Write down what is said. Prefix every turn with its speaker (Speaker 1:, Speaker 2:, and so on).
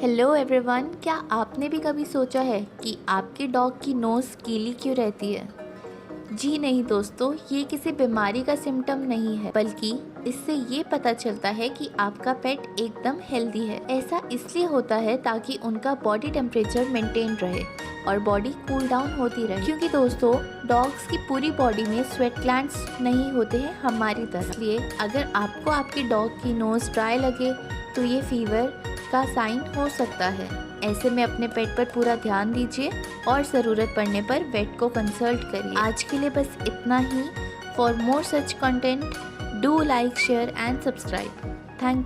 Speaker 1: Hello everyone, क्या आपने भी कभी सोचा है कि आपके डॉग की नोज़ गीली क्यों रहती है? जी नहीं दोस्तों, ये किसी बीमारी का सिम्टम नहीं है, बल्कि इससे ये पता चलता है कि आपका पेट एकदम हेल्दी है। ऐसा इसलिए होता है ताकि उनका बॉडी टेम्परेचर मेंटेन रहे और बॉडी कूल डाउन होती रहे। क्योंकि दोस्तों, डॉग्स की पूरी बॉडी में स्वेट ग्लैंड्स नहीं होते हैं हमारी तरह। इसलिए अगर आपको आपके डॉग की नोज़ ड्राई लगे तो ये फीवर का साइन हो सकता है। ऐसे में अपने पेट पर पूरा ध्यान दीजिए और ज़रूरत पड़ने पर वेट को कंसल्ट करिए। आज के लिए बस इतना ही। For more such content, do like, share and subscribe. Thank you.